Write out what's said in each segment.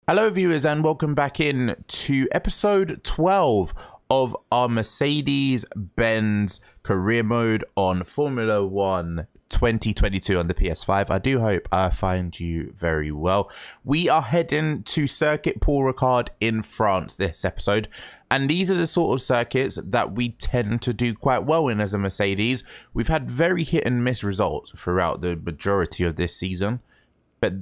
Hello viewers and welcome back in to episode 12 of our Mercedes-Benz career mode on Formula 1 2022 on the PS5. I do hope I find you very well. We are heading to Circuit Paul Ricard in France this episode, and these are the sort of circuits that we tend to do quite well in as a Mercedes. We've had very hit and miss results throughout the majority of this season, but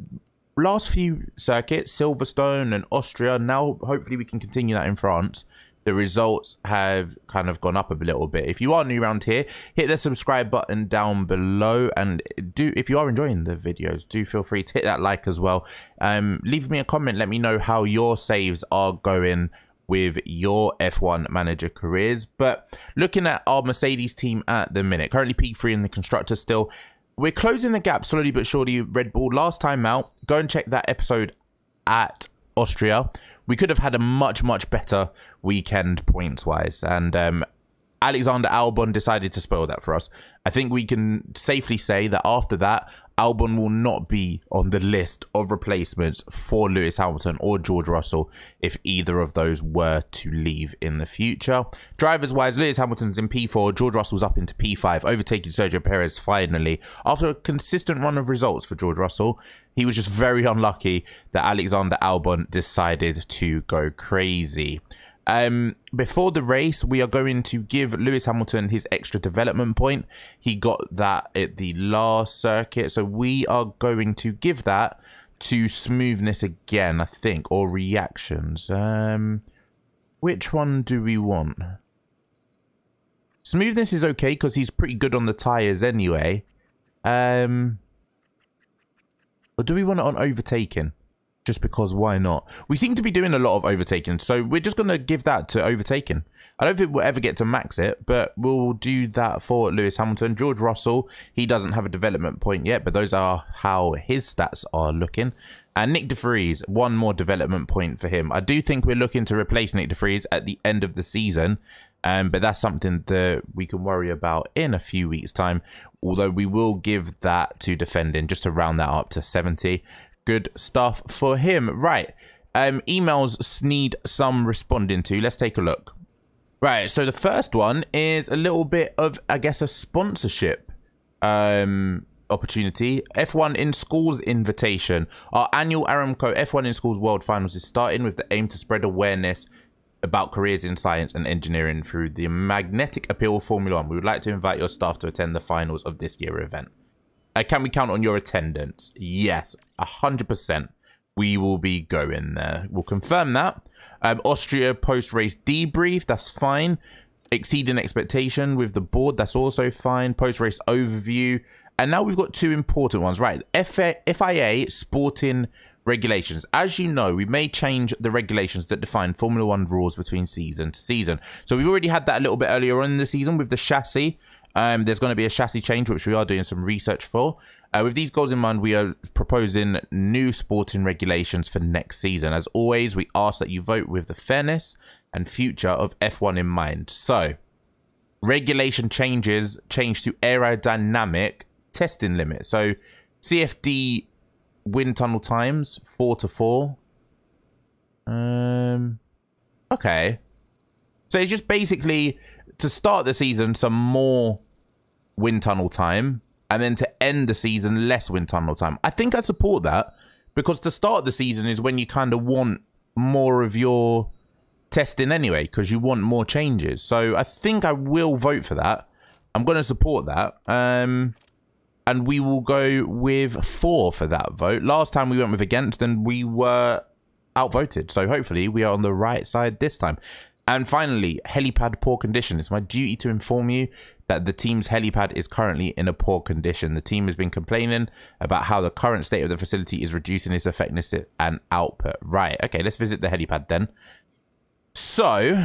last few circuits, Silverstone and Austria, now hopefully we can continue that in France. The results have kind of gone up a little bit. If you are new around here, hit the subscribe button down below, and if you are enjoying the videos, do feel free to hit that like as well. Leave me a comment, let me know how your saves are going with your F1 manager careers. But looking at our Mercedes team at the minute, currently P3 in the constructors still. We're closing the gap slowly but surely. Red Bull last time out, go and check that episode at Austria. We could have had a much better weekend points wise, and Alexander Albon decided to spoil that for us. I think we can safely say that after that, Albon will not be on the list of replacements for Lewis Hamilton or George Russell if either of those were to leave in the future. Drivers wise, Lewis Hamilton's in P4, George Russell's up into P5, overtaking Sergio Perez finally. After a consistent run of results for George Russell, he was just very unlucky that Alexander Albon decided to go crazy. Before the race, we are going to give Lewis Hamilton his extra development point. He got that at the last circuit, so we are going to give that to smoothness again, I think, or reactions. Which one do we want? Smoothness is okay because he's pretty good on the tires anyway. Or do we want it on overtaking? Just because, why not? We seem to be doing a lot of overtaking, so we're just going to give that to overtaking. I don't think we'll ever get to max it, but we'll do that for Lewis Hamilton. George Russell, he doesn't have a development point yet, but those are how his stats are looking. And Nick De Vries, one more development point for him. I do think we're looking to replace Nick De Vries at the end of the season, but that's something that we can worry about in a few weeks' time, although we will give that to defending just to round that up to 70. Good stuff for him. Right. Emails need some responding to. Let's take a look. Right. So the first one is a little bit of, I guess, a sponsorship opportunity. F1 in Schools invitation. Our annual Aramco F1 in Schools World Finals is starting with the aim to spread awareness about careers in science and engineering through the magnetic appeal of Formula 1. We would like to invite your staff to attend the finals of this year's event. Can we count on your attendance? Yes, 100%. We will be going there. We'll confirm that. Austria post-race debrief, that's fine. Exceeding expectation with the board, that's also fine. Post-race overview. And now we've got two important ones, right? FIA sporting regulations. As you know, we may change the regulations that define Formula 1 rules between season to season. So we've already had that a little bit earlier on in the season with the chassis. There's going to be a chassis change, which we are doing some research for. With these goals in mind, we are proposing new sporting regulations for next season. As always, we ask that you vote with the fairness and future of F1 in mind. So, regulation changes change to aerodynamic testing limit. So, CFD wind tunnel times 4 to 4. Okay. So it's just basically to start the season some more wind tunnel time, and then to end the season less wind tunnel time. I think I support that, because to start the season is when you kind of want more of your testing anyway, because you want more changes. So I think I will vote for that. I'm going to support that. And we will go with 4 for that vote. Last time we went with against and we were outvoted. So hopefully we are on the right side this time. And finally, helipad poor condition. It's my duty to inform you that the team's helipad is currently in a poor condition. The team has been complaining about how the current state of the facility is reducing its effectiveness and output. Right, okay, let's visit the helipad then. So,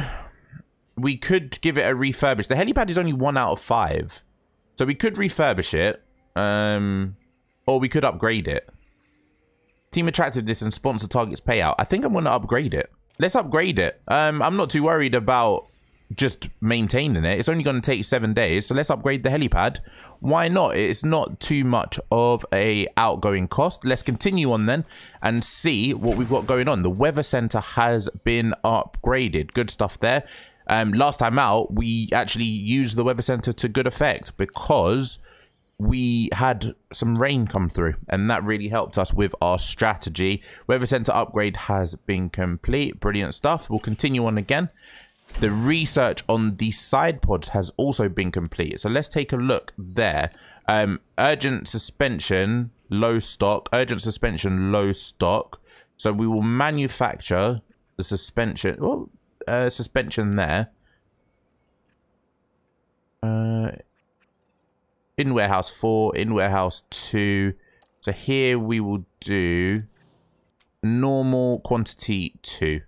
we could give it a refurbish. The helipad is only 1 out of 5. So we could refurbish it, or we could upgrade it. Team attractiveness and sponsor targets payout. I think I'm going to upgrade it. Let's upgrade it. I'm not too worried about just maintaining it. It's only going to take 7 days, so let's upgrade the helipad. Why not? It's not too much of a outgoing cost. Let's continue on then and see what we've got going on. The weather center has been upgraded. Good stuff there. Last time out, we actually used the weather center to good effect because we had some rain come through, and that really helped us with our strategy. Weather center upgrade has been complete. Brilliant stuff. We'll continue on again. The research on the side pods has also been completed. So let's take a look there. Urgent suspension, low stock. Urgent suspension, low stock. So we will manufacture the suspension. Oh, suspension there. In warehouse 4, in warehouse 2. So here we will do normal quantity 2.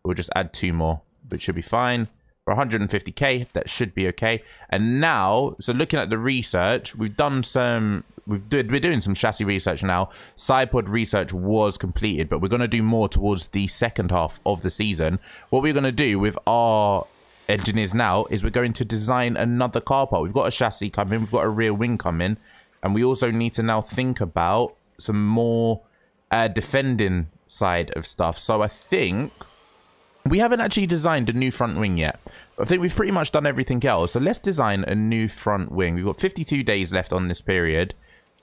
We'll just add 2 more, which should be fine. For 150k, that should be okay. And now, so looking at the research, we've done some, we're doing some chassis research now. Side pod research was completed, but we're going to do more towards the second half of the season. What we're going to do with our engineers now is we're going to design another car part. We've got a chassis coming, we've got a rear wing coming, and we also need to now think about some more defending side of stuff. So I think we haven't actually designed a new front wing yet. I think we've pretty much done everything else. So let's design a new front wing. We've got 52 days left on this period.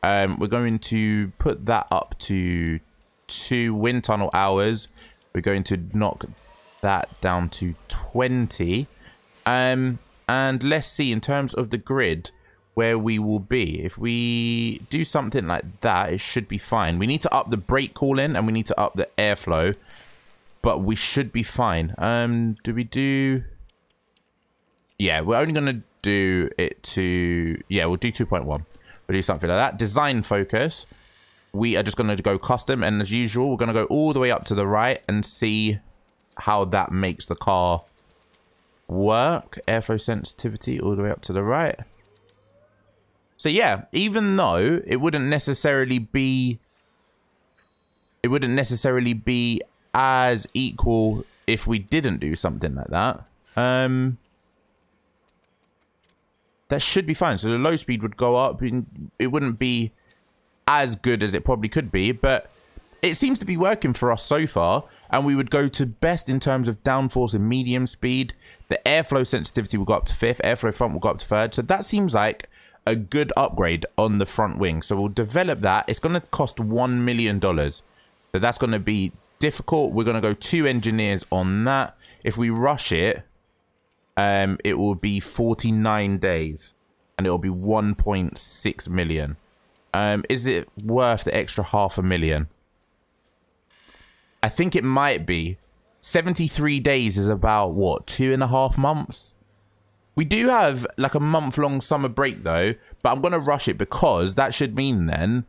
We're going to put that up to 2 wind tunnel hours. We're going to knock that down to 20. And let's see in terms of the grid where we will be. If we do something like that, it should be fine. We need to up the brake cooling and we need to up the airflow, but we should be fine. Do we do... Yeah, we're only going to do it to... Yeah, we'll do 2.1. We'll do something like that. Design focus. We are just going to go custom. And as usual, we're going to go all the way up to the right and see how that makes the car work. Airflow sensitivity all the way up to the right. So yeah, even though it wouldn't necessarily be as equal if we didn't do something like that, that should be fine. So the low speed would go up, and it wouldn't be as good as it probably could be, but it seems to be working for us so far. And we would go to best in terms of downforce and medium speed. The airflow sensitivity will go up to 5th. Airflow front will go up to 3rd. So that seems like a good upgrade on the front wing. So we'll develop that. It's going to cost $1 million. So that's going to be difficult. We're going to go 2 engineers on that. If we rush it, it will be 49 days. And it will be 1.6 million. Is it worth the extra $500,000? I think it might be. 73 days is about, what, 2.5 months? We do have like a month-long summer break though, but I'm going to rush it because that should mean then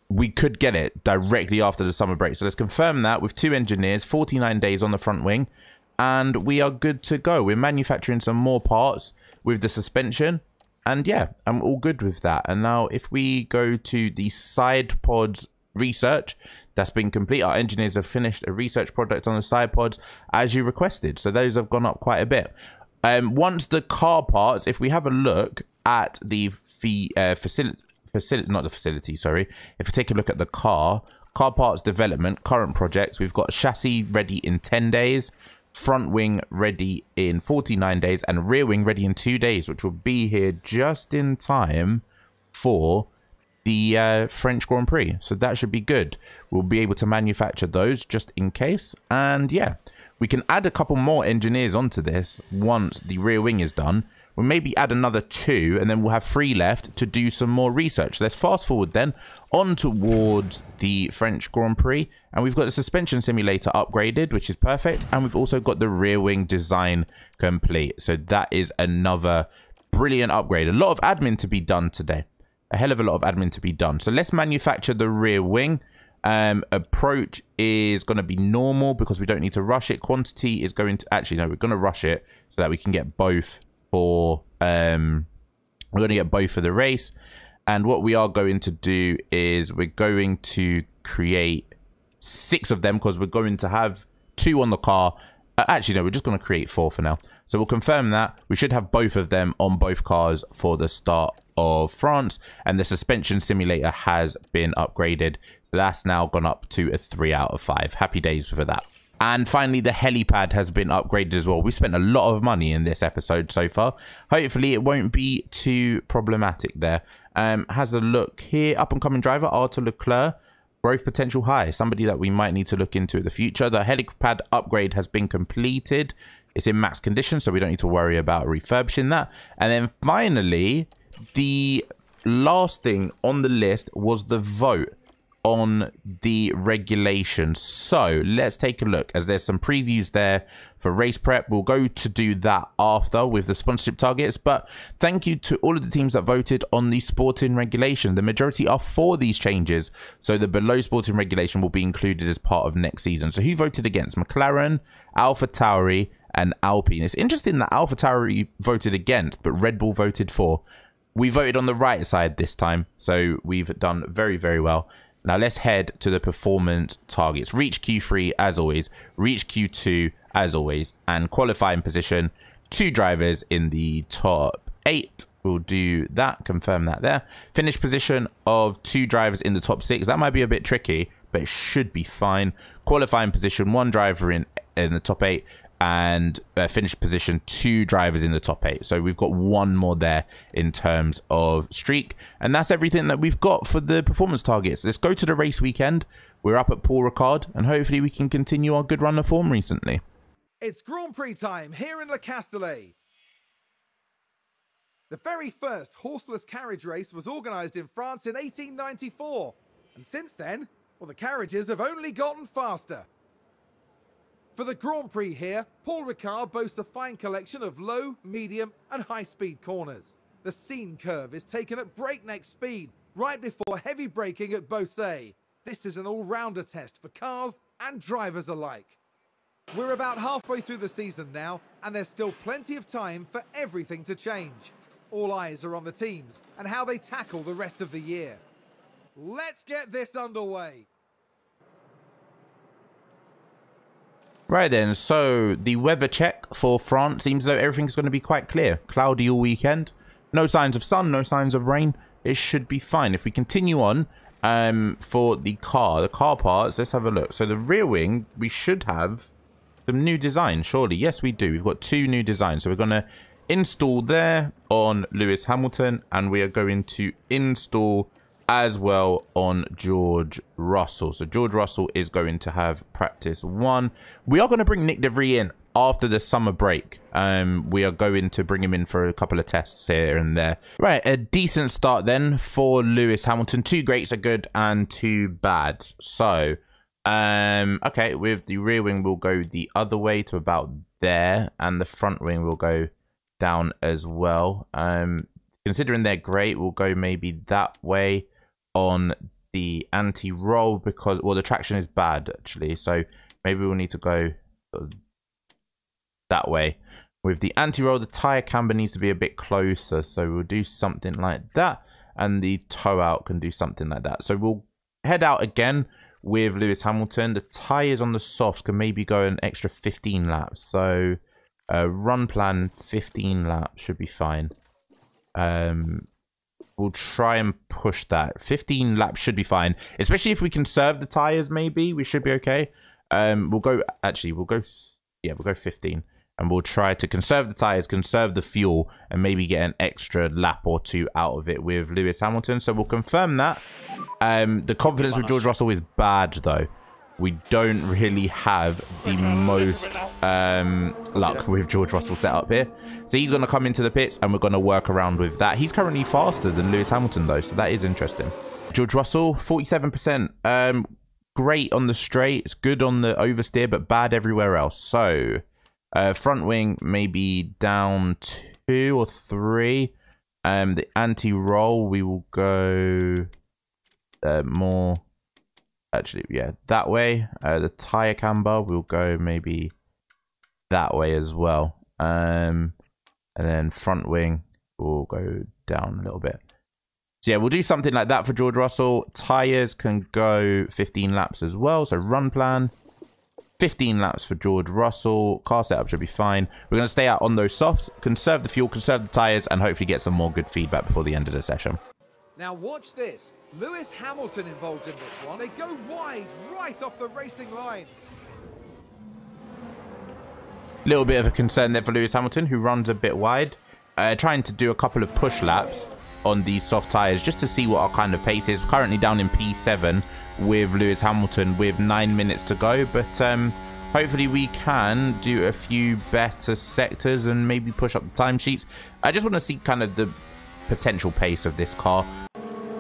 we could get it directly after the summer break. So let's confirm that with 2 engineers, 49 days on the front wing, and we are good to go. We're manufacturing some more parts with the suspension, and yeah, I'm all good with that. And now if we go to the side pods research, that's been complete. Our engineers have finished a research project on the side pods as you requested. So those have gone up quite a bit. Once the car parts, if we have a look at the not the facility, sorry. If we take a look at the car parts development, current projects, we've got chassis ready in 10 days, front wing ready in 49 days, and rear wing ready in 2 days, which will be here just in time for the French Grand Prix. So that should be good. We'll be able to manufacture those just in case. And yeah, we can add a couple more engineers onto this once the rear wing is done. We'll maybe add another 2, and then we'll have 3 left to do some more research. Let's fast forward then on towards the French Grand Prix. And we've got the suspension simulator upgraded, which is perfect. And we've also got the rear wing design complete. So that is another brilliant upgrade. A lot of admin to be done today. A hell of a lot of admin to be done. So let's manufacture the rear wing. Approach is going to be normal because we don't need to rush it. Quantity is going to... Actually, no, we're going to rush it so that we can get both for... we're going to get both for the race. And what we are going to do is we're going to create 6 of them because we're going to have 2 on the car Actually, no, we're just going to create 4 for now. So we'll confirm that. We should have both of them on both cars for the start of France. And the suspension simulator has been upgraded. So that's now gone up to a 3 out of 5. Happy days for that. And finally, the helipad has been upgraded as well. We spent a lot of money in this episode so far. Hopefully, it won't be too problematic there. Has a look here. Up-and-coming driver, Arthur Leclerc. Growth potential high. Somebody that we might need to look into in the future. The helipad upgrade has been completed. It's in max condition, so we don't need to worry about refurbishing that. And then finally, the last thing on the list was the vote on the regulations. So let's take a look, as there's some previews there for race prep. We'll go to do that after with the sponsorship targets, but thank you to all of the teams that voted on the sporting regulation. The majority are for these changes, so the below sporting regulation will be included as part of next season. So who voted against? McLaren, AlphaTauri and Alpine. It's interesting that AlphaTauri voted against but Red Bull voted for. We voted on the right side this time, so we've done very, very well. Now let's head to the performance targets. Reach Q3 as always, reach Q2 as always, and qualifying position, 2 drivers in the top 8. We'll do that, confirm that there. Finish position of 2 drivers in the top 6. That might be a bit tricky, but it should be fine. Qualifying position, 1 driver in the top 8. And finish position, 2 drivers in the top 8. So we've got 1 more there in terms of streak. And that's everything that we've got for the performance targets. Let's go to the race weekend. We're up at Paul Ricard, and hopefully we can continue our good run of form recently. It's Grand Prix time here in Le Castellet. The very first horseless carriage race was organised in France in 1894. And since then, well, the carriages have only gotten faster. For the Grand Prix here, Paul Ricard boasts a fine collection of low, medium and high-speed corners. The scene curve is taken at breakneck speed, right before heavy braking at Beausset. This is an all-rounder test for cars and drivers alike. We're about halfway through the season now, and there's still plenty of time for everything to change. All eyes are on the teams and how they tackle the rest of the year. Let's get this underway. Right then, so the weather check for France seems as though everything's going to be quite clear. Cloudy all weekend. No signs of sun, no signs of rain. It should be fine. If we continue on for the car parts, let's have a look. So the rear wing, we should have some new design, surely. Yes, we do. We've got 2 new designs. So we're going to install there on Lewis Hamilton, and we are going to install as well on George Russell. So George Russell is going to have practice 1. We are going to bring Nick De Vries in after the summer break. We are going to bring him in for a couple of tests here and there. Right, a decent start then for Lewis Hamilton. 2 greats are good and 2 bad. So, okay, with the rear wing, we'll go the other way to about there, and the front wing will go down as well. Considering they're great, we'll go maybe that way on the anti-roll, because, well, the traction is bad actually, so maybe we'll need to go that way. With the anti-roll, the tire camber needs to be a bit closer, so we'll do something like that, and the toe out can do something like that. So we'll head out again with Lewis Hamilton. The tires on the softs can maybe go an extra 15 laps, so run plan 15 laps should be fine. We'll try and push that. 15 laps should be fine, especially if we conserve the tires. Maybe we should be okay. We'll go 15, and we'll try to conserve the tires, conserve the fuel, and maybe get an extra lap or 2 out of it with Lewis Hamilton. So we'll confirm that. The confidence with George Russell is bad though. We don't really have the most luck with George Russell set up here. So he's going to come into the pits, and we're going to work around with that. He's currently faster than Lewis Hamilton though, so that is interesting. George Russell, 47%. Great on the straights, good on the oversteer, but bad everywhere else. So front wing maybe down 2 or 3. The anti-roll, we will go more... Actually, yeah, that way. The tire camber, we'll go maybe that way as well. And then front wing, we'll go down a little bit. So yeah, we'll do something like that for George Russell. Tires can go 15 laps as well. So run plan 15 laps for George Russell. Car setup should be fine. We're going to stay out on those softs, conserve the fuel, conserve the tyres, and hopefully get some more good feedback before the end of the session. Now watch this. Lewis Hamilton involved in this one. They go wide right off the racing line. Little bit of a concern there for Lewis Hamilton, who runs a bit wide. Trying to do a couple of push laps on these soft tyres just to see what our kind of pace is. Currently down in P7 with Lewis Hamilton with 9 minutes to go, but hopefully we can do a few better sectors and maybe push up the timesheets. I just want to see kind of the potential pace of this car.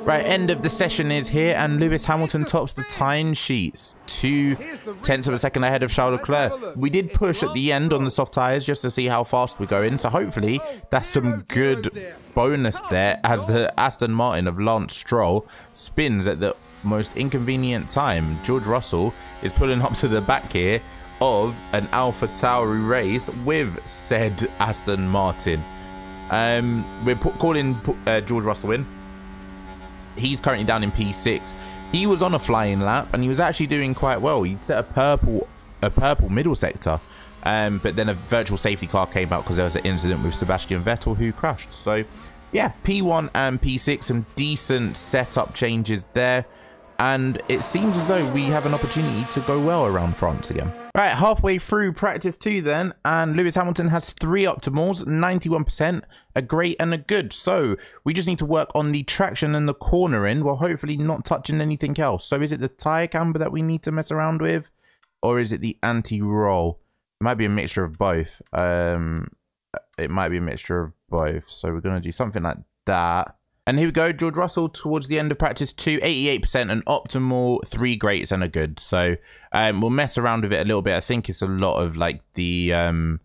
Right, end of the session is here, and Lewis Hamilton tops the timesheets, 0.2 of a second ahead of Charles Leclerc. We did push at the end on the soft tyres just to see how fast we're going, so hopefully that's some good bonus there as the Aston Martin of Lance Stroll spins at the most inconvenient time. George Russell is pulling up to the back here of an AlphaTauri race with said Aston Martin. We're calling George Russell in. He's currently down in P6. He was on a flying lap and he was actually doing quite well. He set a purple middle sector, but then a virtual safety car came out because there was an incident with Sebastian Vettel who crashed. So yeah, P1 and P6, some decent setup changes there, and it seems as though we have an opportunity to go well around France again. Right, halfway through practice 2 then, and Lewis Hamilton has 3 optimals, 91%, a great and a good. So we just need to work on the traction and the cornering while hopefully not touching anything else. So is it the tyre camber that we need to mess around with, or is it the anti-roll? It might be a mixture of both. It might be a mixture of both. So we're going to do something like that. And here we go, George Russell towards the end of practice 2, 88%, an optimal, 3 greats and a good. So we'll mess around with it a little bit. I think it's a lot of like the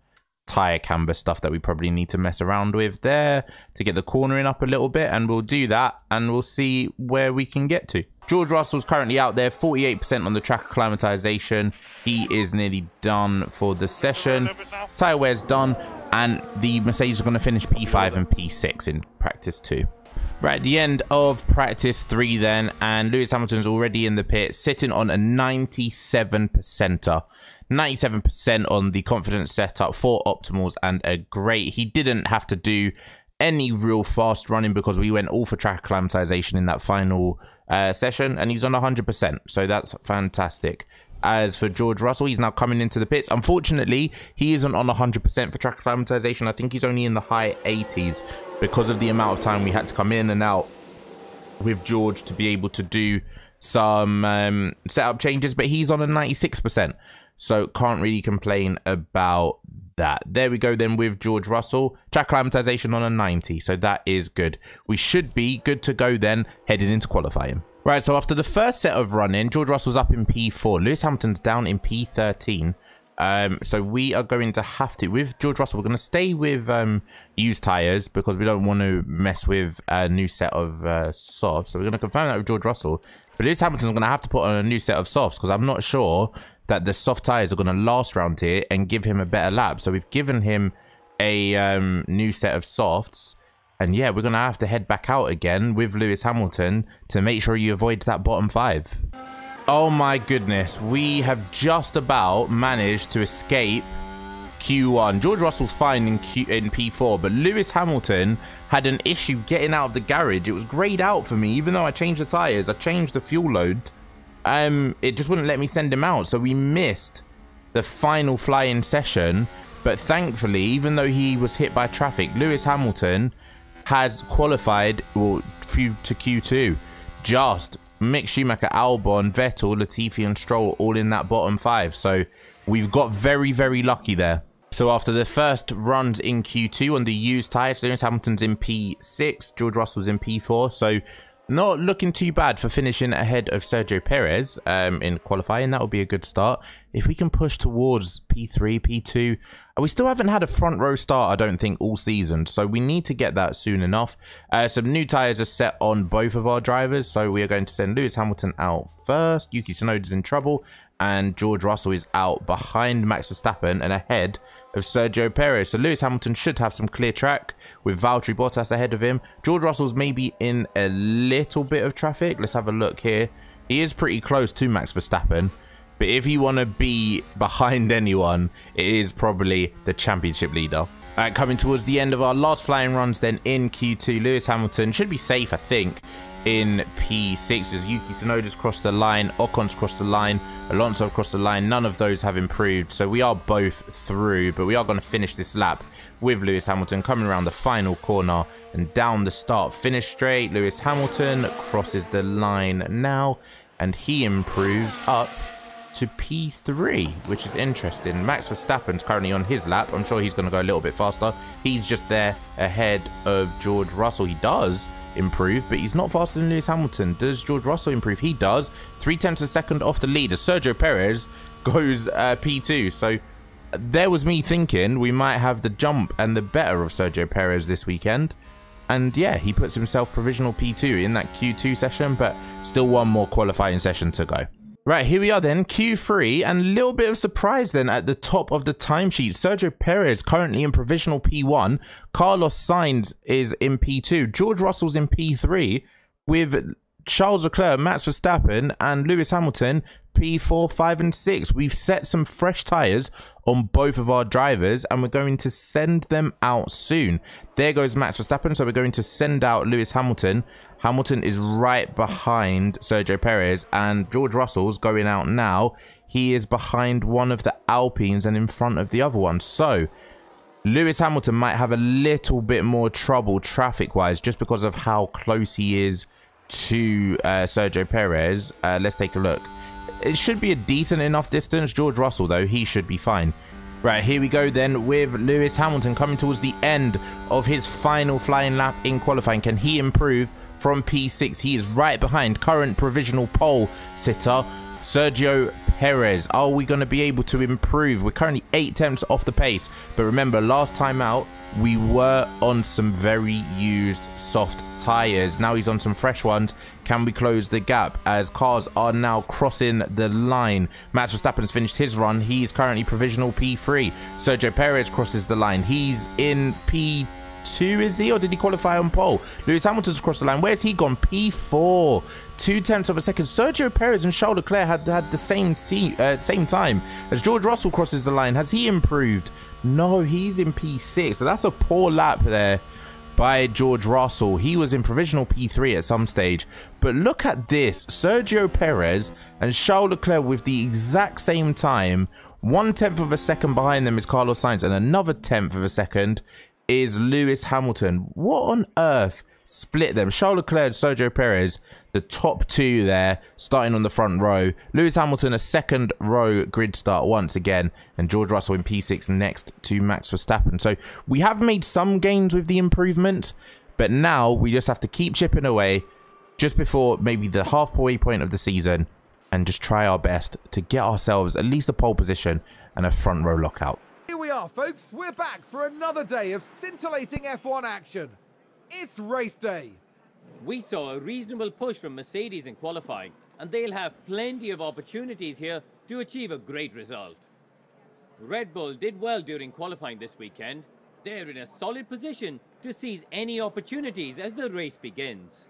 tyre camber stuff that we probably need to mess around with there to get the cornering up a little bit. And we'll do that and we'll see where we can get to. George Russell's currently out there, 48% on the track acclimatization. He is nearly done for the session. Tyre wear's done. And the Mercedes are going to finish P5 and P6 in practice 2. Right, at the end of practice 3 then, and Lewis Hamilton's already in the pit, sitting on a 97%er. 97% on the confidence setup, 4 optimals and a great. He didn't have to do any real fast running because we went all for track acclimatization in that final session, and he's on 100%, so that's fantastic. As for George Russell, he's now coming into the pits. Unfortunately, he isn't on 100% for track acclimatization. I think he's only in the high 80s because of the amount of time we had to come in and out with George to be able to do some setup changes. But he's on a 96%, so can't really complain about that. There we go then with George Russell. Track acclimatization on a 90, so that is good. We should be good to go then heading into qualifying. Right, so after the first set of running, George Russell's up in P4. Lewis Hamilton's down in P13. So we are going to have to, with George Russell, we're going to stay with used tyres because we don't want to mess with a new set of softs. So we're going to confirm that with George Russell. But Lewis Hamilton's going to have to put on a new set of softs because I'm not sure that the soft tyres are going to last around here and give him a better lap. So we've given him a new set of softs. And yeah, we're going to have to head back out again with Lewis Hamilton to make sure he avoids that bottom 5. Oh my goodness, we have just about managed to escape Q1. George Russell's fine in P4, but Lewis Hamilton had an issue getting out of the garage. It was grayed out for me, even though I changed the tyres, I changed the fuel load. It just wouldn't let me send him out, so we missed the final fly-in session. But thankfully, even though he was hit by traffic, Lewis Hamilton has qualified through to Q2. Just Mick Schumacher, Albon, Vettel, Latifi and Stroll all in that bottom 5. So we've got very, very lucky there. So after the first runs in Q2 on the used tyres, Lewis Hamilton's in P6, George Russell's in P4. So not looking too bad for finishing ahead of Sergio Perez in qualifying. That would be a good start. If we can push towards P3, P2, we still haven't had a front row start, I don't think, all season. So we need to get that soon enough. Some new tyres are set on both of our drivers. So we are going to send Lewis Hamilton out first. Yuki Tsunoda's in trouble. And George Russell is out behind Max Verstappen and ahead of Sergio Perez. So Lewis Hamilton should have some clear track with Valtteri Bottas ahead of him. George Russell's maybe in a little bit of traffic. Let's have a look here. He is pretty close to Max Verstappen. But if you want to be behind anyone, it is probably the championship leader. Coming towards the end of our last flying runs then in Q2, Lewis Hamilton should be safe, I think, in P6 as Yuki Tsunoda's crossed the line, Ocon's crossed the line, Alonso crossed the line. None of those have improved, so we are both through, but we are going to finish this lap with Lewis Hamilton coming around the final corner and down the start finish straight. Lewis Hamilton crosses the line now, and he improves up to P3, which is interesting. Max Verstappen's currently on his lap. I'm sure he's going to go a little bit faster. He's just there ahead of George Russell. He does improve, but he's not faster than Lewis Hamilton. Does George Russell improve? He does. 0.3 a second off the lead as Sergio Perez goes P2. So there was me thinking we might have the jump and the better of Sergio Perez this weekend. And yeah, he puts himself provisional P2 in that Q2 session, but still one more qualifying session to go. Right, here we are then, Q3, and a little bit of surprise then at the top of the timesheet. Sergio Perez currently in provisional P1, Carlos Sainz is in P2, George Russell's in P3, with Charles Leclerc, Max Verstappen, and Lewis Hamilton P4, 5, and 6. We've set some fresh tyres on both of our drivers, and we're going to send them out soon. There goes Max Verstappen, so we're going to send out Lewis Hamilton. Hamilton is right behind Sergio Perez, and George Russell's going out now. He is behind one of the Alpines and in front of the other one. So Lewis Hamilton might have a little bit more trouble traffic-wise just because of how close he is to Sergio Perez. Let's take a look. It should be a decent enough distance. George Russell, though, he should be fine. Right, here we go then with Lewis Hamilton coming towards the end of his final flying lap in qualifying. Can he improve from P6? He is right behind current provisional pole sitter Sergio Perez. Are we going to be able to improve? We're currently 8 tenths off the pace, but remember, last time out we were on some very used soft tires. Now he's on some fresh ones. Can we close the gap as cars are now crossing the line? Max Verstappen has finished his run. He's currently provisional P3. Sergio Perez crosses the line. He's in P2, is he, or did he qualify on pole? Lewis Hamilton's crossed the line. Where's he gone? P4, 0.2 of a second. Sergio Perez and Charles Leclerc had the same time as George Russell crosses the line. Has he improved? No, he's in P6. So that's a poor lap there by George Russell. He was in provisional P3 at some stage. But look at this. Sergio Perez and Charles Leclerc with the exact same time. 1/10 of a second behind them is Carlos Sainz, and another 1/10 of a second is Lewis Hamilton. What on earth split them? Charles Leclerc and Sergio Perez, the top two there, starting on the front row. Lewis Hamilton, a second row grid start once again, and George Russell in P6 next to Max Verstappen. So we have made some gains with the improvement, but now we just have to keep chipping away just before maybe the halfway point of the season and just try our best to get ourselves at least a pole position and a front row lockout. Here we are, folks. We're back for another day of scintillating F1 action. It's race day. We saw a reasonable push from Mercedes in qualifying, and they'll have plenty of opportunities here to achieve a great result. Red Bull did well during qualifying this weekend. They're in a solid position to seize any opportunities as the race begins.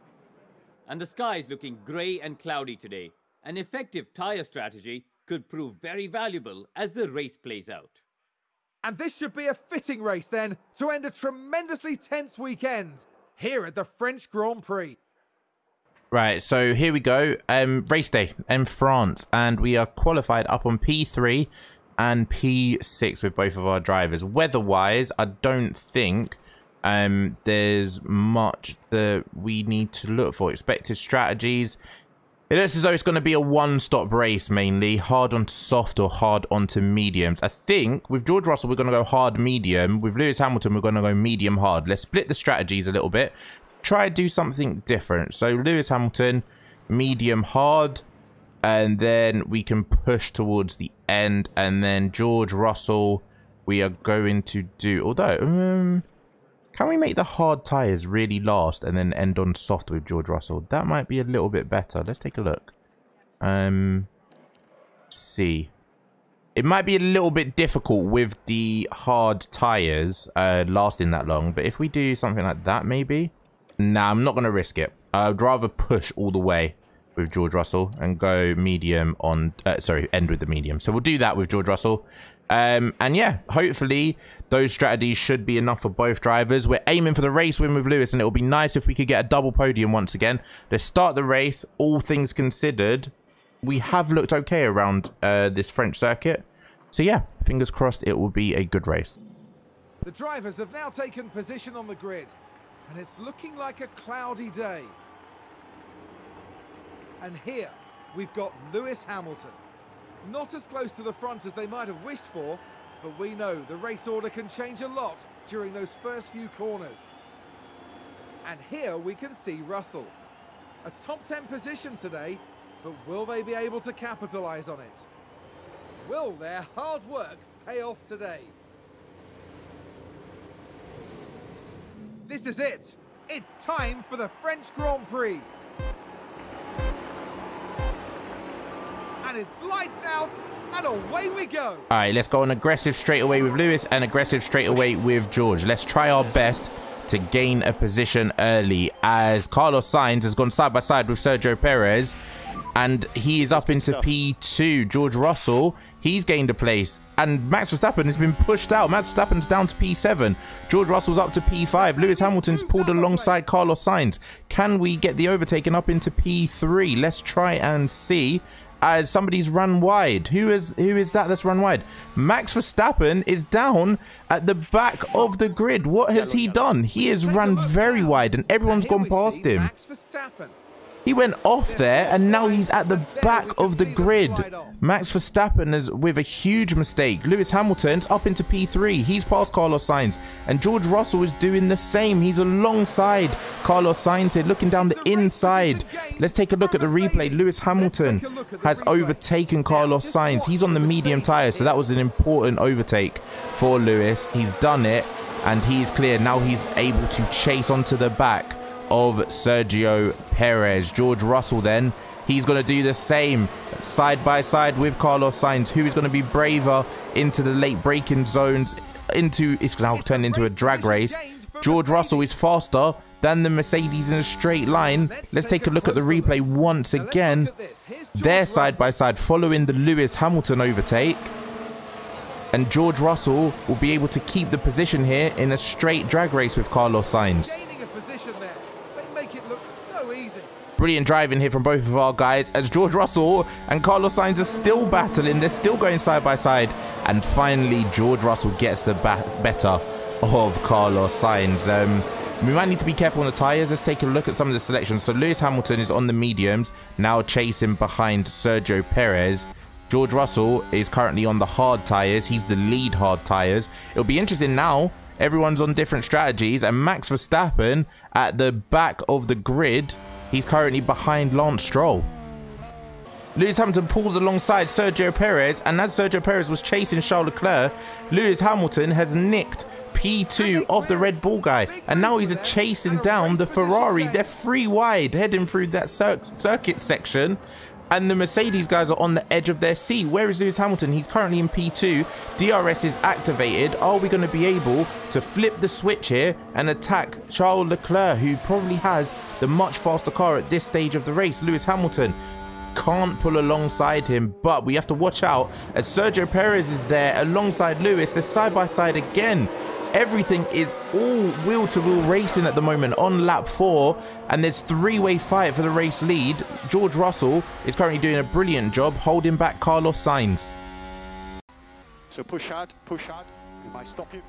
And the sky is looking grey and cloudy today. An effective tyre strategy could prove very valuable as the race plays out. And this should be a fitting race then to end a tremendously tense weekend here at the French Grand Prix. Right, so here we go. Race day in France, and we are qualified up on P3 and P6 with both of our drivers. Weather-wise, I don't think there's much that we need to look for. Expected strategies. It looks as though it's going to be a one-stop race mainly. Hard onto soft or hard onto mediums. I think with George Russell, we're going to go hard-medium. With Lewis Hamilton, we're going to go medium-hard. Let's split the strategies a little bit. Try to do something different. So Lewis Hamilton, medium-hard. And then we can push towards the end. And then George Russell, we are going to do... Although... can we make the hard tyres really last and then end on soft with George Russell? That might be a little bit better. Let's take a look. See. It might be a little bit difficult with the hard tyres lasting that long. But if we do something like that, maybe? Nah, I'm not going to risk it. I'd rather push all the way with George Russell and go medium on, sorry, end with the medium. So we'll do that with George Russell. And yeah, hopefully those strategies should be enough for both drivers. We're aiming for the race win with Lewis, and it will be nice if we could get a double podium once again. Let's start the race. All things considered, we have looked okay around this French circuit. So yeah, fingers crossed it will be a good race. The drivers have now taken position on the grid, and it's looking like a cloudy day. And here we've got Lewis Hamilton. Not as close to the front as they might have wished for, but we know the race order can change a lot during those first few corners. And here we can see Russell. A top 10 position today, but will they be able to capitalise on it? Will their hard work pay off today? This is it. It's time for the French Grand Prix. And it's lights out, and away we go. All right, let's go on aggressive straight away with Lewis and aggressive straight away with George. Let's try our best to gain a position early, as Carlos Sainz has gone side by side with Sergio Perez, and he is up into P2. George Russell, he's gained a place, and Max Verstappen has been pushed out. Max Verstappen's down to P7. George Russell's up to P5. Lewis Hamilton's pulled alongside Carlos Sainz. Can we get the overtake and up into P3? Let's try and see. As somebody's run wide. Who is that that's run wide? Max Verstappen is down at the back of the grid. What has he done? He has run very wide, and everyone's gone past him. Max Verstappen. He went off there, and now he's at the back of the grid. Max Verstappen is with a huge mistake. Lewis Hamilton's up into P3. He's past Carlos Sainz, and George Russell is doing the same. He's alongside Carlos Sainz here, looking down the inside. Let's take a look at the replay. Lewis Hamilton has overtaken Carlos Sainz. He's on the medium tyre, so that was an important overtake for Lewis. He's done it, and he's clear. Now he's able to chase onto the back of Sergio Perez. George Russell then, he's going to do the same side by side with Carlos Sainz, who is going to be braver into the late braking zones. It's now turned into a drag race. George Russell is faster than the Mercedes in a straight line. Let's take a look at the replay once again. They're side by side following the Lewis Hamilton overtake, and George Russell will be able to keep the position here in a straight drag race with Carlos Sainz. Brilliant driving here from both of our guys, as George Russell and Carlos Sainz are still battling. They're still going side by side, and finally George Russell gets the better of Carlos Sainz. We might need to be careful on the tyres. Let's take a look at some of the selections. So Lewis Hamilton is on the mediums, now chasing behind Sergio Perez. George Russell is currently on the hard tyres. He's the lead hard tyres. It'll be interesting now. Everyone's on different strategies, and Max Verstappen at the back of the grid. He's currently behind Lance Stroll. Lewis Hamilton pulls alongside Sergio Perez, and as Sergio Perez was chasing Charles Leclerc, Lewis Hamilton has nicked P2 off the Red Bull guy, and now he's chasing down the Ferrari. They're 3 wide heading through that circuit section, and the Mercedes guys are on the edge of their seat. Where is Lewis Hamilton? He's currently in P2. DRS is activated. Are we going to be able to flip the switch here and attack Charles Leclerc, who probably has the much faster car at this stage of the race? Lewis Hamilton can't pull alongside him, but we have to watch out as Sergio Perez is there alongside Lewis. They're side by side again. Everything is all wheel-to-wheel racing at the moment on lap 4, and there's 3-way fight for the race lead. George Russell is currently doing a brilliant job holding back Carlos Sainz. So push hard, we might stop you.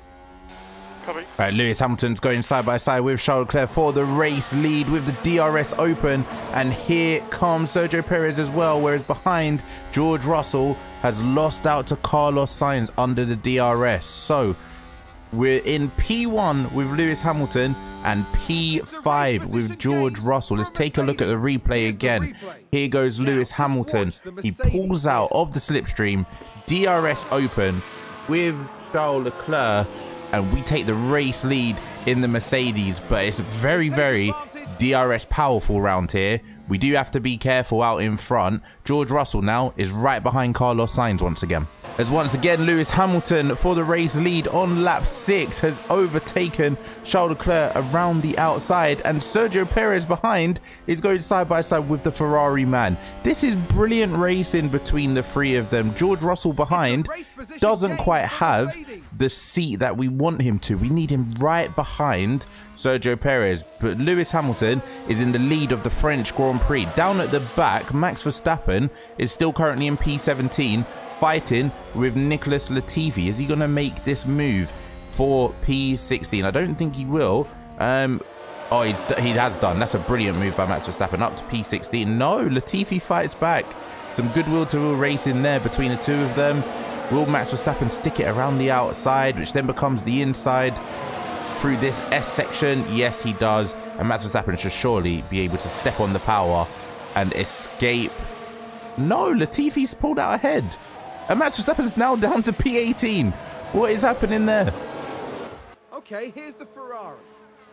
Right, Lewis Hamilton's going side by side with Charles Leclerc for the race lead with the DRS open, and here comes Sergio Perez as well, whereas behind George Russell has lost out to Carlos Sainz under the DRS. So we're in P1 with Lewis Hamilton and P5 with George Russell. Let's take a look at the replay again. Here goes Lewis Hamilton. He pulls out of the slipstream, DRS open with Charles Leclerc, and we take the race lead in the Mercedes. But it's very, very DRS powerful round here. We do have to be careful out in front. George Russell now is right behind Carlos Sainz once again. As once again, Lewis Hamilton for the race lead on lap 6 has overtaken Charles Leclerc around the outside, and Sergio Perez behind is going side by side with the Ferrari man. This is brilliant racing between the three of them. George Russell behind doesn't quite have the seat that we want him to. We need him right behind Sergio Perez, but Lewis Hamilton is in the lead of the French Grand Prix. Down at the back, Max Verstappen is still currently in P17, fighting with Nicholas Latifi. Is he going to make this move for P16? I don't think he will. Oh, he has done. That's a brilliant move by Max Verstappen. Up to P16. No, Latifi fights back. Some good wheel-to-wheel racing there between the two of them. Will Max Verstappen stick it around the outside, which then becomes the inside through this S section? Yes, he does. And Max Verstappen should surely be able to step on the power and escape. No, Latifi's pulled out ahead. And Max Verstappen's now down to P18. What is happening there? Okay, here's the Ferrari.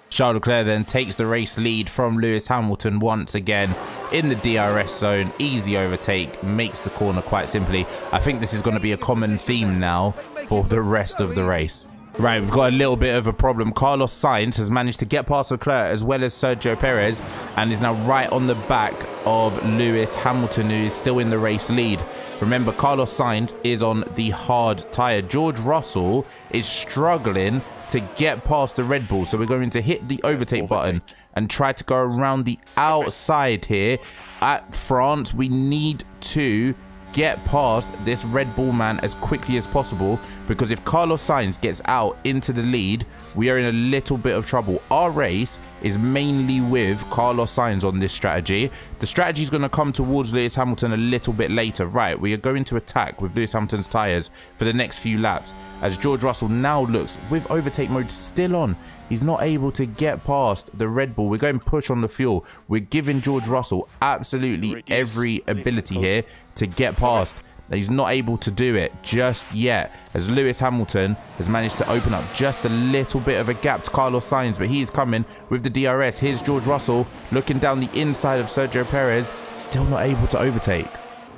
Charles Leclerc then takes the race lead from Lewis Hamilton once again in the DRS zone. Easy overtake, makes the corner quite simply. I think this is going to be a common theme now for the rest of the race. Right, we've got a little bit of a problem. Carlos Sainz has managed to get past Leclerc as well as Sergio Perez and is now right on the back of Lewis Hamilton, who is still in the race lead. Remember, Carlos Sainz is on the hard tyre. George Russell is struggling to get past the Red Bull, so we're going to hit the overtake button and try to go around the outside here. At France, we need to get past this Red Bull man as quickly as possible, because if Carlos Sainz gets out into the lead, we are in a little bit of trouble. Our race is mainly with Carlos Sainz on this strategy. The strategy is going to come towards Lewis Hamilton a little bit later. Right, we are going to attack with Lewis Hamilton's tyres for the next few laps, as George Russell now looks with overtake mode still on. He's not able to get past the Red Bull. We're going push on the fuel. We're giving George Russell absolutely every ability here to get past. He's not able to do it just yet, as Lewis Hamilton has managed to open up just a little bit of a gap to Carlos Sainz, but he is coming with the DRS. Here's George Russell looking down the inside of Sergio Perez, still not able to overtake.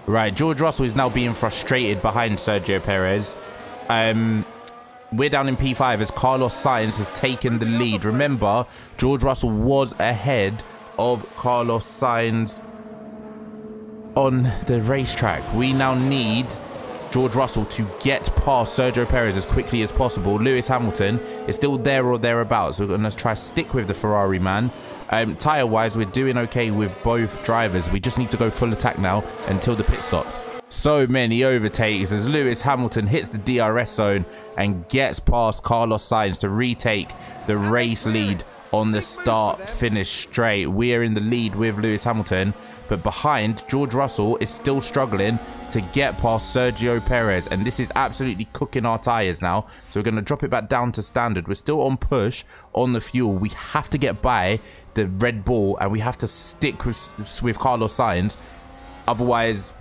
Right, George Russell is now being frustrated behind Sergio Perez. We're down in P5 as Carlos Sainz has taken the lead. Remember, George Russell was ahead of Carlos Sainz on the racetrack. We now need George Russell to get past Sergio Perez as quickly as possible. Lewis Hamilton is still there or thereabouts. We're going to try to stick with the Ferrari man. Tyre wise, we're doing okay with both drivers. We just need to go full attack now until the pit stops. So many overtakes as Lewis Hamilton hits the DRS zone and gets past Carlos Sainz to retake the race lead on the start finish straight. We are in the lead with Lewis Hamilton, but behind, George Russell is still struggling to get past Sergio Perez, and this is absolutely cooking our tyres now. So we're going to drop it back down to standard. We're still on push on the fuel. We have to get by the Red Bull and we have to stick with Carlos Sainz. Otherwise,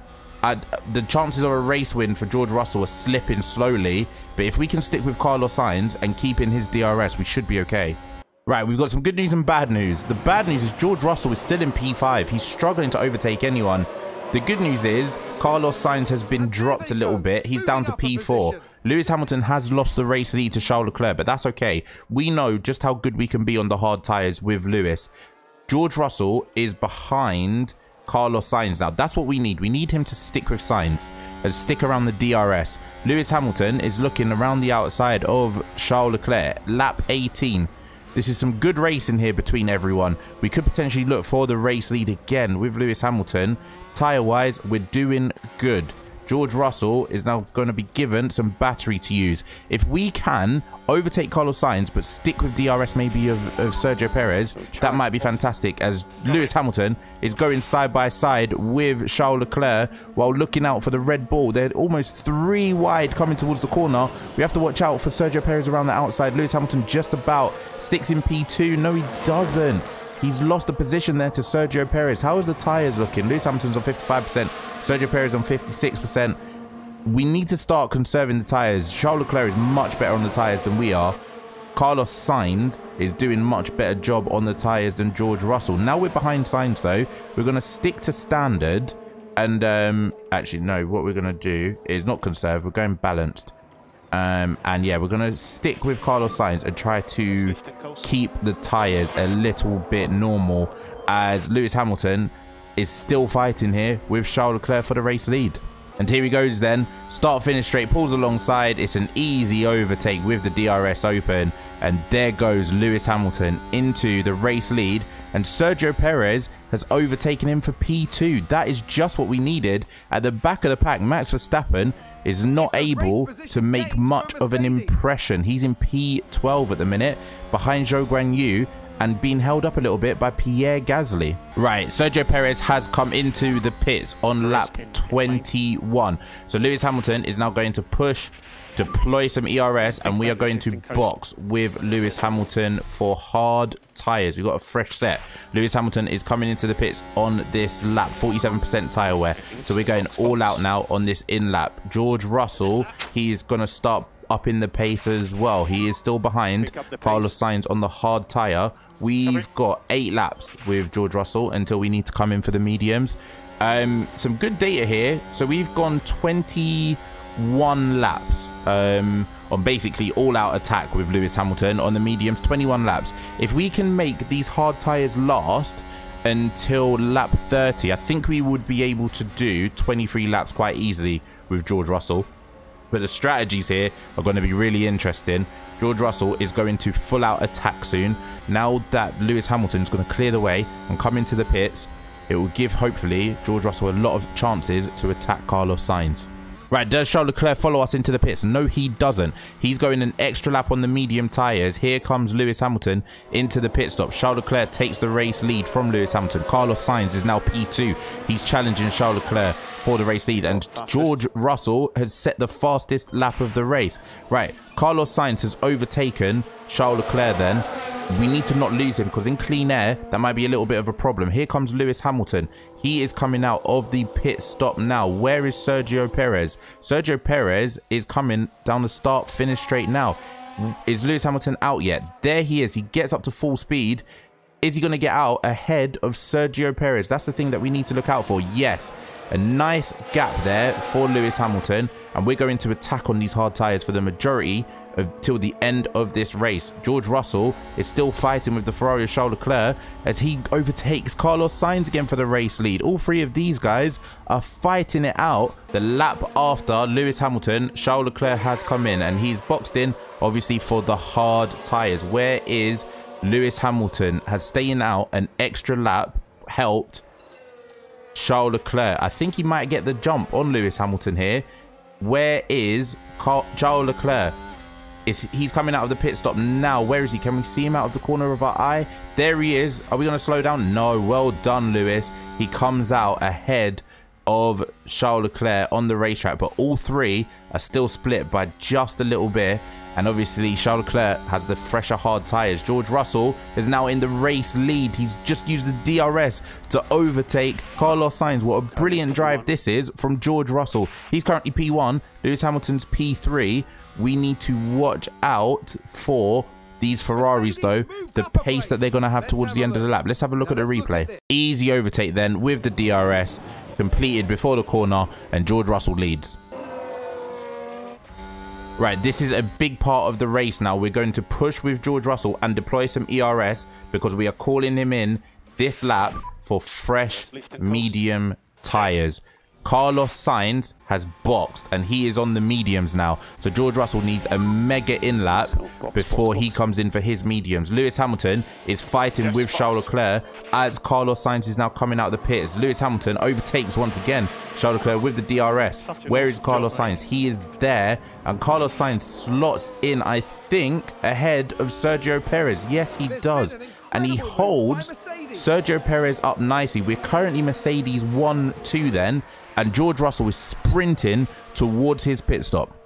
the chances of a race win for George Russell are slipping slowly, but if we can stick with Carlos Sainz and keep in his DRS, we should be okay. Right, we've got some good news and bad news. The bad news is George Russell is still in P5. He's struggling to overtake anyone. The good news is Carlos Sainz has been dropped a little bit. He's down to P4. Lewis Hamilton has lost the race lead to Charles Leclerc, but that's okay. We know just how good we can be on the hard tyres with Lewis. George Russell is behind Carlos Sainz now. That's what we need. We need him to stick with Sainz and stick around the DRS. Lewis Hamilton is looking around the outside of Charles Leclerc. Lap 18. This is some good racing here between everyone. We could potentially look for the race lead again with Lewis Hamilton. Tyre-wise, we're doing good. George Russell is now going to be given some battery to use. If we can overtake Carlos Sainz but stick with DRS maybe of Sergio Perez, that might be fantastic, as Lewis Hamilton is going side by side with Charles Leclerc while looking out for the Red Bull. They're almost 3 wide coming towards the corner. We have to watch out for Sergio Perez around the outside. Lewis Hamilton just about sticks in P2. No, he doesn't. He's lost a position there to Sergio Perez. How is the tyres looking? Lewis Hamilton's on 55%. Sergio Perez on 56%. We need to start conserving the tyres. Charles Leclerc is much better on the tyres than we are. Carlos Sainz is doing much better job on the tyres than George Russell. Now we're behind Sainz though. We're going to stick to standard And actually, no, what we're going to do is not conserve. We're going balanced. And yeah, we're going to stick with Carlos Sainz and try to keep the tyres a little bit normal, as Lewis Hamilton is still fighting here with Charles Leclerc for the race lead. And here he goes then. Start, finish straight, pulls alongside. It's an easy overtake with the DRS open. And there goes Lewis Hamilton into the race lead. And Sergio Perez has overtaken him for P2. That is just what we needed. At the back of the pack, Max Verstappen is not able to make much of an impression. He's in P12 at the minute, behind Zhou Guanyu, and being held up a little bit by Pierre Gasly. Right, Sergio Perez has come into the pits on lap 21. So Lewis Hamilton is now going to push, deploy some ERS, and we are going to box with Lewis Hamilton for hard tyres. We've got a fresh set. Lewis Hamilton is coming into the pits on this lap, 47% tyre wear. So we're going all out now on this in lap. George Russell, he is going to start up in the pace as well. He is still behind Carlos Sainz on the hard tyre. We've got 8 laps with George Russell until we need to come in for the mediums. Some good data here. So we've gone 21 laps on basically all-out attack with Lewis Hamilton. On the mediums, 21 laps. If we can make these hard tyres last until lap 30, I think we would be able to do 23 laps quite easily with George Russell. But the strategies here are going to be really interesting. George Russell is going to full out attack soon. Now that Lewis Hamilton is going to clear the way and come into the pits, it will give, hopefully, George Russell a lot of chances to attack Carlos Sainz. Right, does Charles Leclerc follow us into the pits? No, he doesn't. He's going an extra lap on the medium tyres. Here comes Lewis Hamilton into the pit stop. Charles Leclerc takes the race lead from Lewis Hamilton. Carlos Sainz is now P2. He's challenging Charles Leclerc for the race lead. And George Russell has set the fastest lap of the race. Right, Carlos Sainz has overtaken Charles Leclerc then. We need to not lose him, because in clean air, that might be a little bit of a problem. Here comes Lewis Hamilton. He is coming out of the pit stop now. Where is Sergio Perez? Sergio Perez is coming down the start, finish straight now. Is Lewis Hamilton out yet? There he is. He gets up to full speed. Is he going to get out ahead of Sergio Perez? That's the thing that we need to look out for. Yes, a nice gap there for Lewis Hamilton. And we're going to attack on these hard tyres for the majority till the end of this race. George Russell is still fighting with the Ferrari of Charles Leclerc as he overtakes Carlos Sainz again for the race lead. All three of these guys are fighting it out. The lap after Lewis Hamilton, Charles Leclerc has come in and he's boxed in, obviously, for the hard tyres. Where is Lewis Hamilton? Has staying out an extra lap helped Charles Leclerc? I think he might get the jump on Lewis Hamilton here. Where is Charles Leclerc? He's coming out of the pit stop now. Where is he? Can we see him out of the corner of our eye? There he is. Are we going to slow down? No. Well done, Lewis. He comes out ahead of Charles Leclerc on the racetrack, but all three are still split by just a little bit. And obviously, Charles Leclerc has the fresher hard tyres. George Russell is now in the race lead. He's just used the DRS to overtake Carlos Sainz. What a brilliant drive this is from George Russell. He's currently P1. Lewis Hamilton's P3. We need to watch out for these Ferraris, though. The pace that they're going to have towards the end of the lap. Let's have a look at the replay. Easy overtake then with the DRS. Completed before the corner. And George Russell leads. Right, this is a big part of the race now. We're going to push with George Russell and deploy some ERS because we are calling him in this lap for fresh medium tyres. Carlos Sainz has boxed and he is on the mediums now. So George Russell needs a mega in lap before he comes in for his mediums. Lewis Hamilton is fighting with Charles Leclerc as Carlos Sainz is now coming out of the pits. Lewis Hamilton overtakes once again Charles Leclerc with the DRS. Where is Carlos Sainz? He is there. And Carlos Sainz slots in, I think, ahead of Sergio Perez. Yes, he does. And he holds Sergio Perez up nicely. We're currently Mercedes 1-2 then. And George Russell is sprinting towards his pit stop.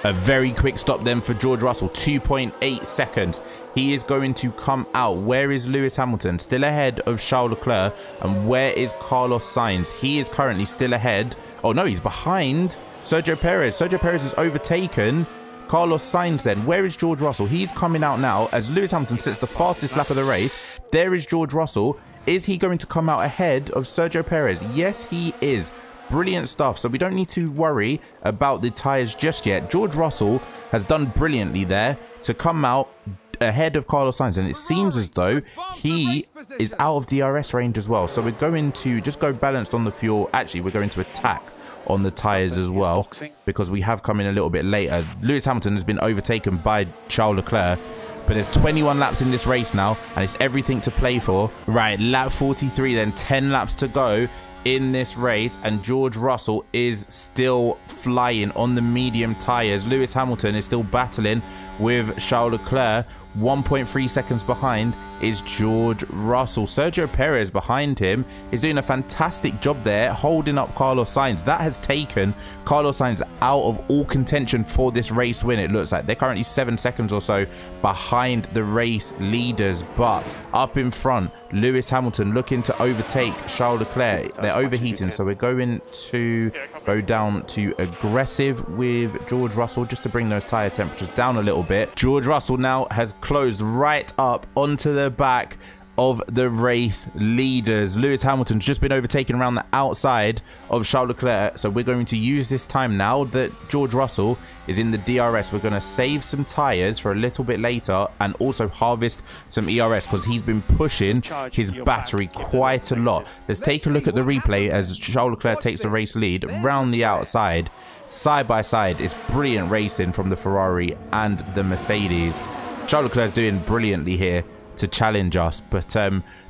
A very quick stop then for George Russell. 2.8 seconds. He is going to come out. Where is Lewis Hamilton? Still ahead of Charles Leclerc. And where is Carlos Sainz? He is currently still ahead. Oh no, he's behind Sergio Perez. Sergio Perez has overtaken Carlos Sainz then. Where is George Russell? He's coming out now as Lewis Hamilton sits the fastest lap of the race. There is George Russell Is he going to come out ahead of Sergio Perez? Yes, he is. Brilliant stuff. So we don't need to worry about the tyres just yet. George Russell has done brilliantly there to come out ahead of Carlos Sainz, and it seems as though he is out of DRS range as well. So we're going to just go balanced on the fuel. Actually, we're going to attack on the tyres as well, because we have come in a little bit later. Lewis Hamilton has been overtaken by Charles Leclerc, but there's 21 laps in this race now, and it's everything to play for. Right, lap 43 then, 10 laps to go in this race, and George Russell is still flying on the medium tyres. Lewis Hamilton is still battling with Charles Leclerc. 1.3 seconds behind is George Russell. Sergio Perez behind him is doing a fantastic job there, holding up Carlos Sainz. That has taken Carlos Sainz out of all contention for this race win. It looks like they're currently 7 seconds or so behind the race leaders, but up in front, Lewis Hamilton looking to overtake Charles Leclerc. They're overheating, so we're going to go down to aggressive with George Russell just to bring those tyre temperatures down a little bit. George Russell now has closed right up onto the back of the race leaders. Lewis Hamilton's just been overtaken around the outside of Charles Leclerc, so we're going to use this time now that George Russell is in the DRS. We're going to save some tyres for a little bit later and also harvest some ERS, because he's been pushing his battery quite a lot. Let's take a look at the replay as Charles Leclerc takes the race lead around the outside. Side by side, it's brilliant racing from the Ferrari and the Mercedes. Charles Leclerc's doing brilliantly here to challenge us, but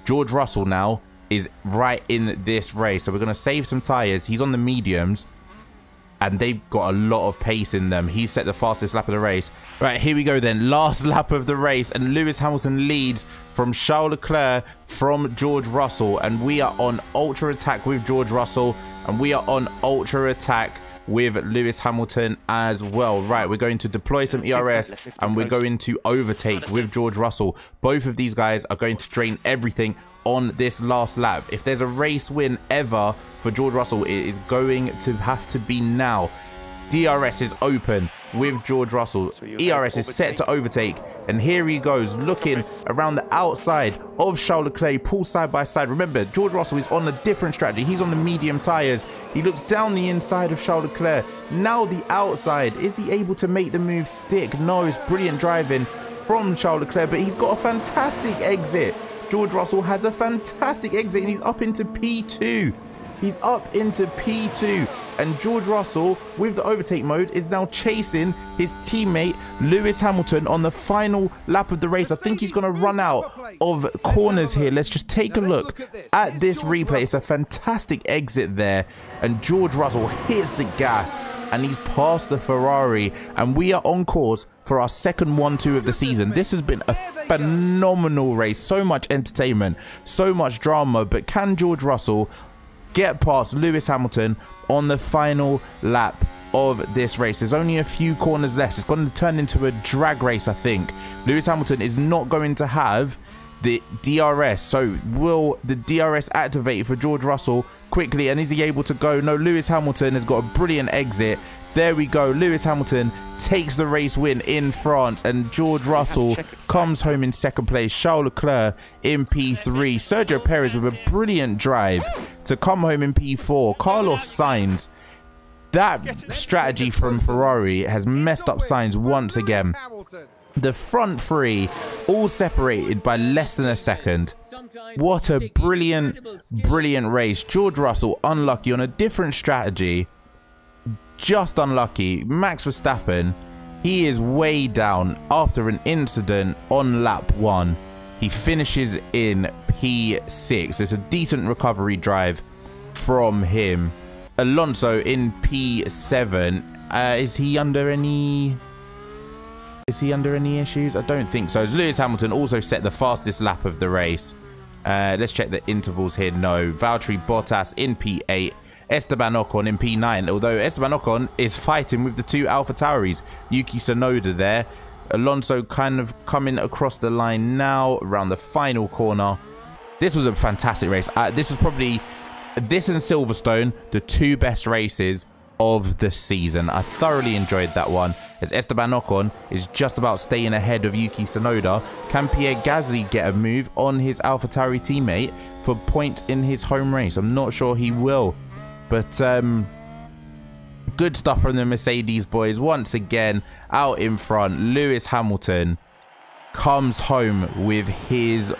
George Russell now is right in this race, so we're going to save some tyres. He's on the mediums and they've got a lot of pace in them. He set the fastest lap of the race. Right, here we go then, last lap of the race, and Lewis Hamilton leads from Charles Leclerc from George Russell, and we are on ultra attack with George Russell, and we are on ultra attack with Lewis Hamilton as well. Right, we're going to deploy some ERS and we're going to overtake with George Russell. Both of these guys are going to drain everything on this last lap. If there's a race win ever for George Russell, it is going to have to be now. DRS is open with George Russell. ERS is set to overtake, and here he goes looking around the outside of Charles Leclerc. Pull side by side. Remember, George Russell is on a different strategy. He's on the medium tires. He looks down the inside of Charles Leclerc, now the outside. Is he able to make the move stick? No, it's brilliant driving from Charles Leclerc, but he's got a fantastic exit. George Russell has a fantastic exit and he's up into P2. He's up into P2, and George Russell with the overtake mode is now chasing his teammate Lewis Hamilton on the final lap of the race. I think he's going to run out of corners here. Let's just take a look at this replay. It's a fantastic exit there, and George Russell hits the gas and he's past the Ferrari, and we are on course for our second 1-2 of the season. This has been a phenomenal race, so much entertainment, so much drama, but can George Russell get past Lewis Hamilton on the final lap of this race? There's only a few corners left. It's going to turn into a drag race, I think. Lewis Hamilton is not going to have the DRS, so will the DRS activate for George Russell quickly, and is he able to go? No, Lewis Hamilton has got a brilliant exit. There we go. Lewis Hamilton takes the race win in France, and George Russell comes home in second place. Charles Leclerc in P3. Sergio Perez with a brilliant drive to come home in P4. Carlos Sainz, that strategy from Ferrari has messed up Sainz once again. The front three all separated by less than a second. What a brilliant race. George Russell unlucky on a different strategy. Just unlucky. Max Verstappen, he is way down after an incident on lap 1. He finishes in P6. It's a decent recovery drive from him. Alonso in P7. Is he under any issues? I don't think so. As Lewis Hamilton also set the fastest lap of the race. Let's check the intervals here. No. Valtteri Bottas in P8. Esteban Ocon in P9, although Esteban Ocon is fighting with the two AlphaTauris. Yuki Tsunoda there. Alonso kind of coming across the line now around the final corner. This was a fantastic race. This is probably, this and Silverstone, the two best races of the season. I thoroughly enjoyed that one, as Esteban Ocon is just about staying ahead of Yuki Tsunoda. Can Pierre Gasly get a move on his AlphaTauri teammate? for points in his home race. I'm not sure he will. But good stuff from the Mercedes boys. Once again, out in front, Lewis Hamilton comes home with his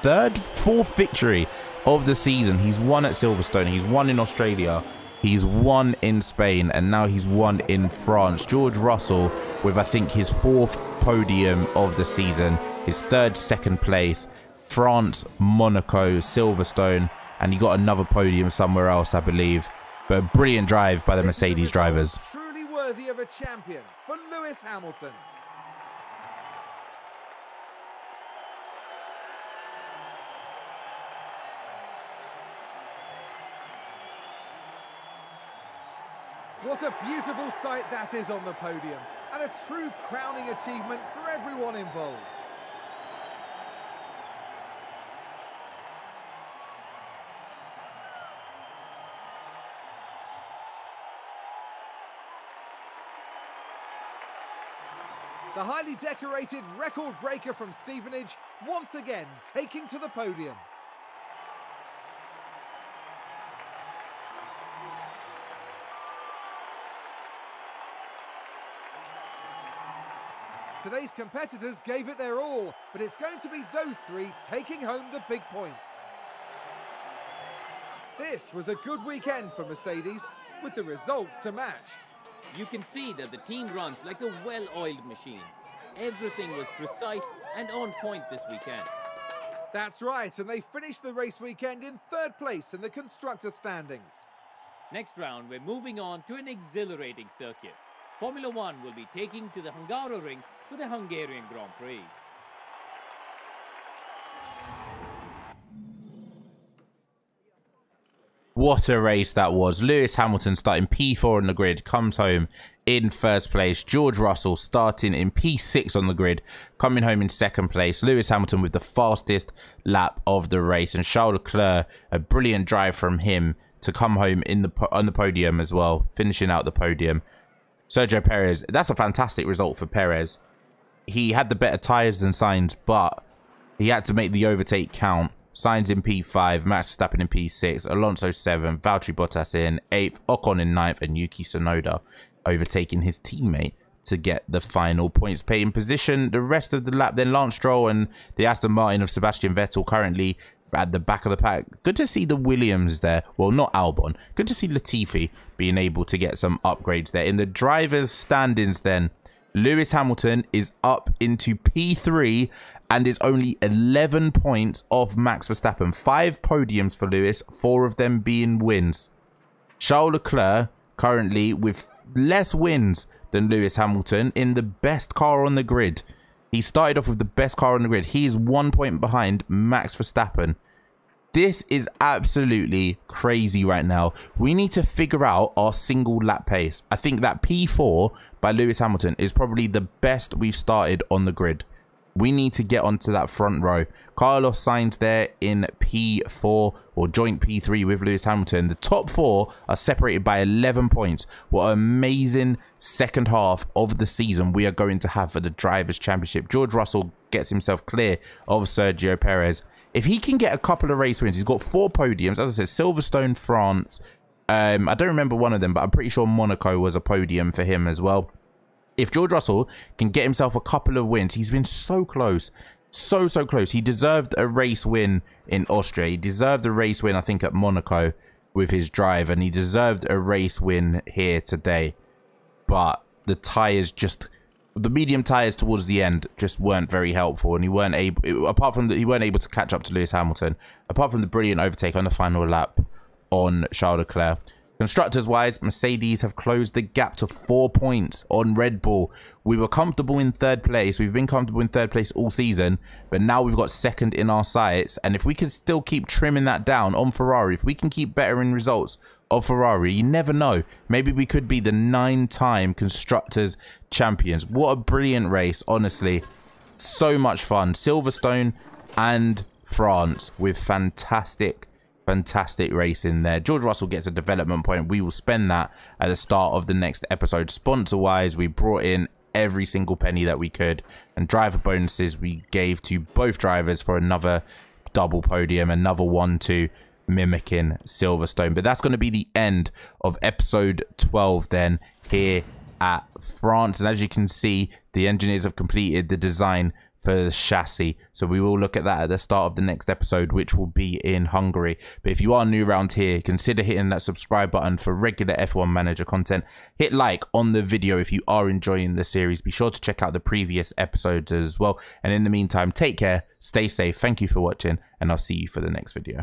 fourth victory of the season. He's won at Silverstone. He's won in Australia. He's won in Spain. And now he's won in France. George Russell with, I think, his fourth podium of the season. His third second place. France, Monaco, Silverstone. And he got another podium somewhere else, I believe. But a brilliant drive by the Mercedes drivers. Truly worthy of a champion for Lewis Hamilton. What a beautiful sight that is on the podium, and a true crowning achievement for everyone involved. The highly decorated record breaker from Stevenage once again taking to the podium. Today's competitors gave it their all, but it's going to be those three taking home the big points. This was a good weekend for Mercedes, with the results to match. You can see that the team runs like a well-oiled machine. Everything was precise and on point this weekend. That's right, and they finished the race weekend in third place in the constructor standings. Next round, we're moving on to an exhilarating circuit. Formula One will be taking to the Hungaroring for the Hungarian Grand Prix. What a race that was. Lewis Hamilton starting P4 on the grid, comes home in first place. George Russell starting in P6 on the grid, coming home in second place. Lewis Hamilton with the fastest lap of the race. And Charles Leclerc, a brilliant drive from him to come home on the podium as well, finishing out the podium. Sergio Perez, that's a fantastic result for Perez. He had the better tyres than Sainz, but he had to make the overtake count. Sainz in P5, Max Verstappen in P6, Alonso 7th, Valtteri Bottas in 8th, Ocon in 9th, and Yuki Tsunoda overtaking his teammate to get the final points paying position. The rest of the lap, then Lance Stroll and the Aston Martin of Sebastian Vettel currently at the back of the pack. Good to see the Williams there. Well, not Albon. Good to see Latifi being able to get some upgrades there. In the drivers' standings then, Lewis Hamilton is up into P3 and is only 11 points off Max Verstappen. 5 podiums for Lewis, 4 of them being wins. Charles Leclerc currently with less wins than Lewis Hamilton in the best car on the grid. He started off with the best car on the grid. He is 1 point behind Max Verstappen. This is absolutely crazy right now. We need to figure out our single lap pace. I think that P4 by Lewis Hamilton is probably the best we've started on the grid. We need to get onto that front row. Carlos Sainz there in P4 or joint P3 with Lewis Hamilton. The top 4 are separated by 11 points. What an amazing second half of the season we are going to have for the Drivers' Championship. George Russell gets himself clear of Sergio Perez. If he can get a couple of race wins, he's got 4 podiums. As I said, Silverstone, France. I don't remember one of them, but I'm pretty sure Monaco was a podium for him as well. If George Russell can get himself a couple of wins, he's been so close. So close. He deserved a race win in Austria. He deserved a race win, I think, at Monaco with his drive. And he deserved a race win here today. But the tyres just... the medium tyres towards the end just weren't very helpful, and he weren't able, he weren't able to catch up to Lewis Hamilton, apart from the brilliant overtake on the final lap on Charles Leclerc. Constructors wise, Mercedes have closed the gap to 4 points on Red Bull. We were comfortable in third place. We've been comfortable in third place all season, but now we've got second in our sights. And if we can still keep trimming that down on Ferrari, if we can keep bettering results of Ferrari, you never know. Maybe we could be the 9-time Constructors champions. What a brilliant race, honestly. So much fun. Silverstone and France with fantastic race in there. George Russell gets a development point. We will spend that at the start of the next episode. Sponsor wise, we brought in every single penny that we could, and driver bonuses we gave to both drivers for another double podium, another 1-2 mimicking Silverstone. But that's going to be the end of episode 12 then here at France. And as you can see, the engineers have completed the design for the chassis, so we will look at that at the start of the next episode, which will be in Hungary. But if you are new around here, consider hitting that subscribe button for regular F1 Manager content. Hit like on the video if you are enjoying the series. Be sure to check out the previous episodes as well, and in the meantime, take care, stay safe, thank you for watching, and I'll see you for the next video.